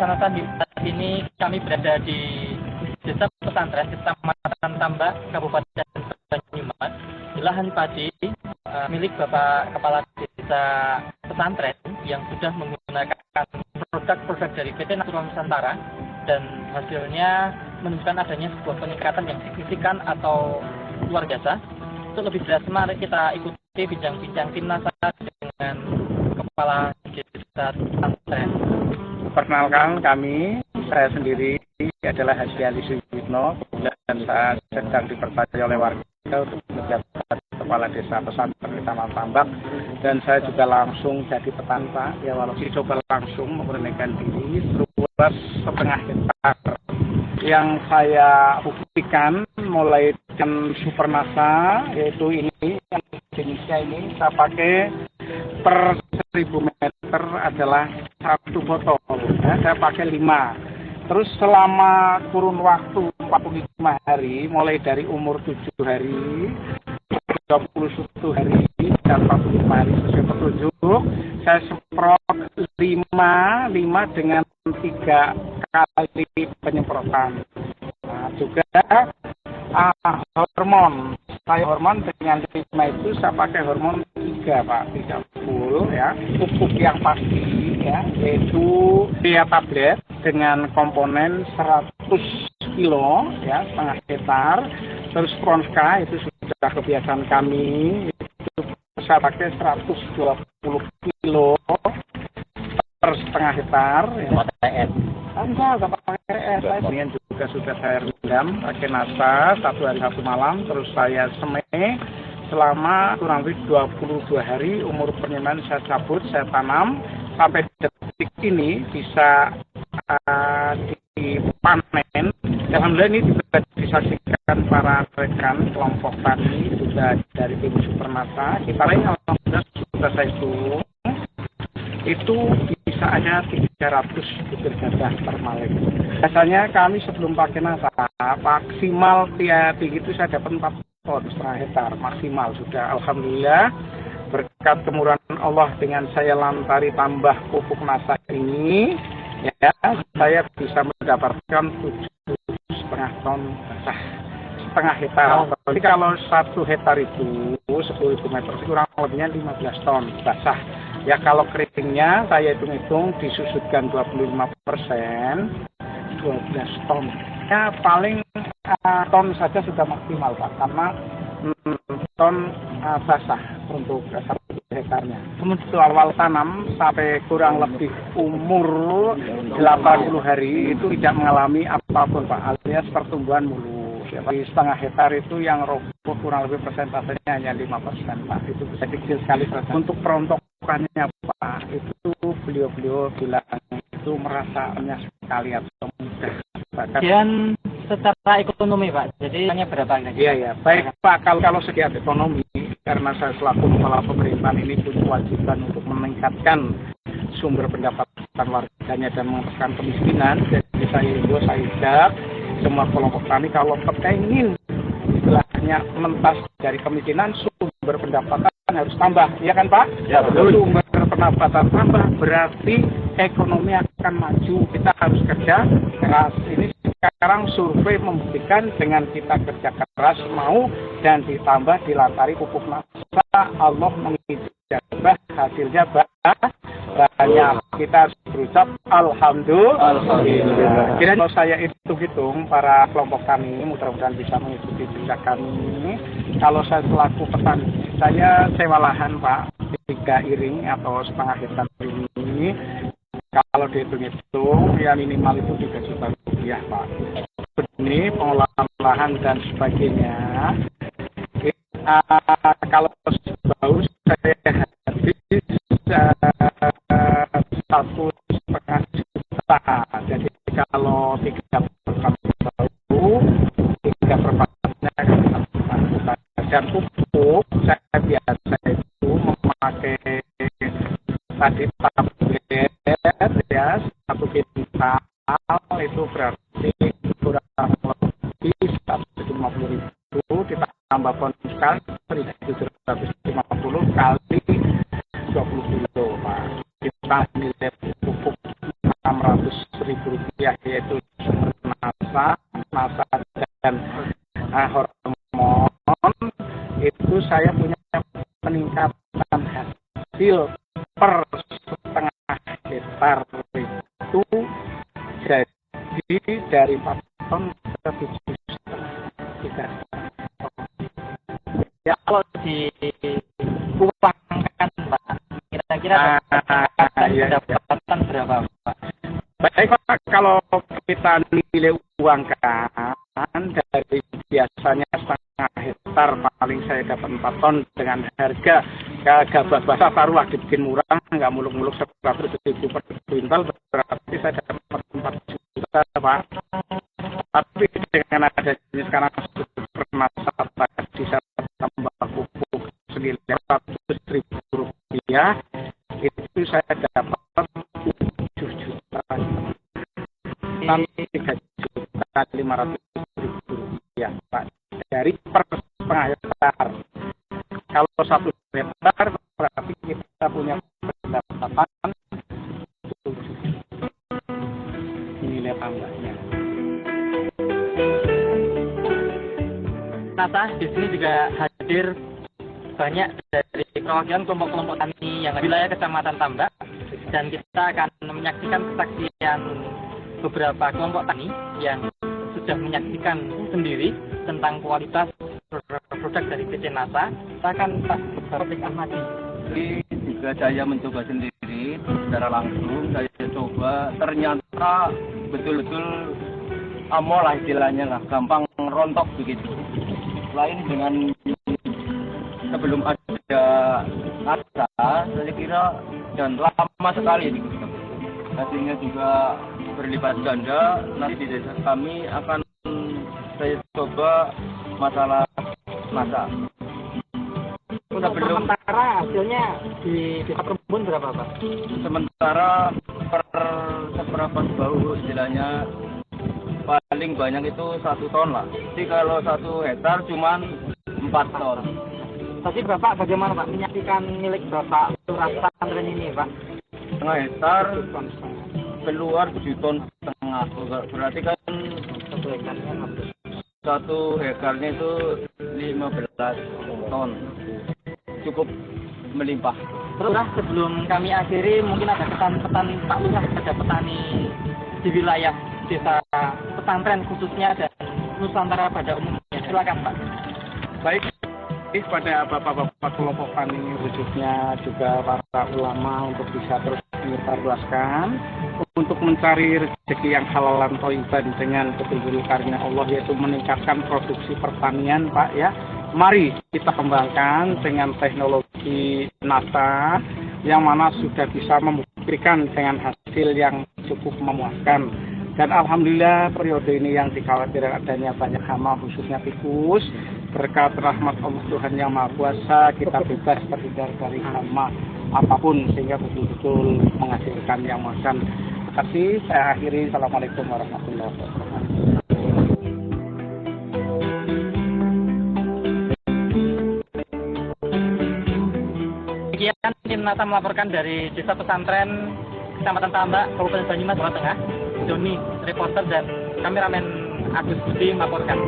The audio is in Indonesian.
laksanakan di saat ini kami berada di Desa Pesantren, Kecamatan Tambak, Kabupaten Banyumas, di lahan padi milik Bapak Kepala Desa Pesantren yang sudah menggunakan produk-produk dari PT Natural Nusantara, dan hasilnya menunjukkan adanya sebuah peningkatan yang signifikan atau luar biasa. Untuk lebih jelas, mari kita ikuti bincang-bincang tim NASA dengan Kepala Desa Pesantren. Perkenalkan, saya sendiri adalah Haji Ali Suyitno, dan saya sedang dipercaya oleh warga untuk menjabat Kepala Desa Pesantren Kecamatan Tambak, dan saya juga langsung jadi petani, Pak. Ya, walaupun coba langsung memurnikan diri seluas 1,5 hektar yang saya buktikan mulai dengan Super NASA, yaitu ini yang jenisnya ini saya pakai per 1000 meter adalah 1 botol, ya, saya pakai 5. Terus selama kurun waktu 45 hari, mulai dari umur 7 hari, 21 hari, dan 45 hari sesuai petunjuk, saya semprot 5 dengan 3 kali penyemprotan. Nah, juga hormon. Saya hormon dengan 5 itu saya pakai hormon 3, Pak, 3 full, ya. Pupuk yang pasti, ya, yaitu dia tablet dengan komponen 100 kilo, ya, setengah hektar. Terus Pronska itu sudah kebiasaan kami, itu saya pakai 120 kilo per setengah hektar, ya. Enggak pakai es. Saya juga sudah saya rendam pakai NASA 1 hari 1 malam, terus saya semai selama kurang lebih 22 hari. Umur penyemayan saya cabut, saya tanam sampai detik ini bisa dipanen. Alhamdulillah ini juga disaksikan para rekan kelompok tani juga dari tim Super NASA. Kita alhamdulillah sudah saya itu bisa ada 300 butir gabah per malek. Biasanya kami sebelum pakai NASA maksimal tiap itu saya dapat 4 ton setengah hektar maksimal sudah. Alhamdulillah berkat kemurahan Allah dengan saya lantari tambah pupuk NASA ini, ya, saya bisa mendapatkan 7,5 ton basah setengah hektar. Jadi kalau 1 hektar itu 10.000 meter kurang lebihnya 15 ton basah. Ya, kalau keringnya saya hitung-hitung disusutkan 25%, 12 ton. Ya, paling ton saja sudah maksimal, Pak, karena ton basah untuk 1 hektarnya. Kemudian awal tanam sampai kurang lebih umur 80 hari itu tidak mengalami apapun, Pak, alias pertumbuhan mulus. Ya, di setengah hektar itu yang roboh kurang lebih persentasenya hanya 5%, Pak. Itu bisa kecil sekali. Untuk perontokannya, Pak, itu beliau bilang itu merasanya sekali atau mudah. Dan secara ekonomi, Pak, jadi hanya berapa? Iya, baik, Pak. Kalau segi ekonomi, karena saya selaku kepala pemerintahan ini punya kewajiban untuk meningkatkan sumber pendapatan warganya dan menghapuskan kemiskinan. Jadi saya ajak semua kelompok tani kalau kepengen istilahnya mentas dari kemiskinan, sumber pendapatan harus tambah, ya kan, Pak? Ya, betul. Sumber pendapatan tambah berarti ekonomi akan maju. Kita harus kerja keras. Ini sekarang survei membuktikan dengan kita kerja keras mau dan ditambah dilantari pupuk NASA, Allah mengijabah, hasilnya banyak. Kita harus berucap alhamdulillah. Kira kalau saya hitung para kelompok kami mudah-mudahan bisa mengikuti jejak kami. Kalau saya selaku petani, saya sewa lahan, Pak, 3 iring atau setengah hektar ini. Kalau dihitung-hitung ya minimal itu 3 juta rupiah, Pak. Benih, pengolahan lahan dan sebagainya. Kalau bau saya habis 1,5 juta. Jadi kalau 3/4 bau, 3/4-nya dan pupuk saya biasa itu memakai tadi tablet, ya, 1 kintal itu berarti kurang lebih 150.000 ditambah Pronska 1.750 kali 20 kilo, Pak. Kita nilai pupuk 600.000 saya punya peningkatan hasil per setengah hektar itu jadi dari 4 ton ke 7,5 Ya, kalau diuangkan, Pak, kira-kira pendapatan berapa, Pak? Baik Pak, kalau kita nilai uangkan dari biasanya setengah hektar paling saya dapat 4 ton dengan harga gabah basah taruhlah dibikin murah, nggak muluk-muluk 100.000 per kuintal, berarti saya dapat 4 juta Pak. Tapi dengan adanya sekarang permasalahan tadi saya tambah pupuk senilai 100.000 rupiah, itu saya dapat 7 juta. Nanti 3.500.000 rupiah Pak, dari per setengah hektar. Kalau 1 hektar berarti kita punya pendapatan 7 nilai tambahnya. Nasa di sini juga hadir banyak dari perwakilan kelompok-kelompok tani yang ada di wilayah Kecamatan Tambak, dan kita akan menyaksikan kesaksian beberapa kelompok tani yang sudah menyaksikan sendiri tentang kualitas produk dari PT Nasa. Kita akan Pak Taufik Ahmadi. Jadi juga saya mencoba sendiri secara langsung, saya coba ternyata betul-betul amol lah istilahnya lah, gampang rontok begitu. Lain dengan sebelum ada Nasa, saya kira dan lama sekali ini. Hasilnya juga berlipat ganda. Nanti di desa kami akan saya coba masalah Nasa. Untuk sementara hasilnya di desa Perembun berapa, Pak? Sementara per seberapa bau istilahnya paling banyak itu 1 ton lah. Jadi kalau 1 hektar cuman 4 ton. Tadi Bapak bagaimana Pak menyaksikan milik Bapak Lurah Pesantren ini, Pak? Setengah hektar keluar 7 ton setengah. Berarti kan 1 hekarnya itu 15 ton. Cukup melimpah. Terus sebelum kami akhiri, mungkin ada pesan-pesan Pak Lurah kepada petani di wilayah desa pesantren khususnya dan Nusantara pada umumnya. Silakan Pak. Baik, pada bapak-bapak kelompok tani khususnya juga para ulama untuk bisa terus menyebarluaskan untuk mencari rezeki yang halalan thayyiban dengan betul-betul karunia Allah, yaitu meningkatkan produksi pertanian Pak ya. Mari kita kembangkan dengan teknologi Nasa yang mana sudah bisa membuktikan dengan hasil yang cukup memuaskan. Dan alhamdulillah periode ini yang dikhawatirkan adanya banyak hama khususnya tikus, berkat rahmat Allah Tuhan yang Maha Kuasa kita bebas terhindar dari hama apapun sehingga betul-betul menghasilkan yang memuaskan. Terima kasih, saya akhiri. Assalamualaikum warahmatullahi wabarakatuh. Demikian tim Nasa melaporkan dari Desa Pesantren Kecamatan Tambak, Kabupaten Banyumas, Jawa Tengah. Joni, reporter dan kameramen Agus Budi melaporkan.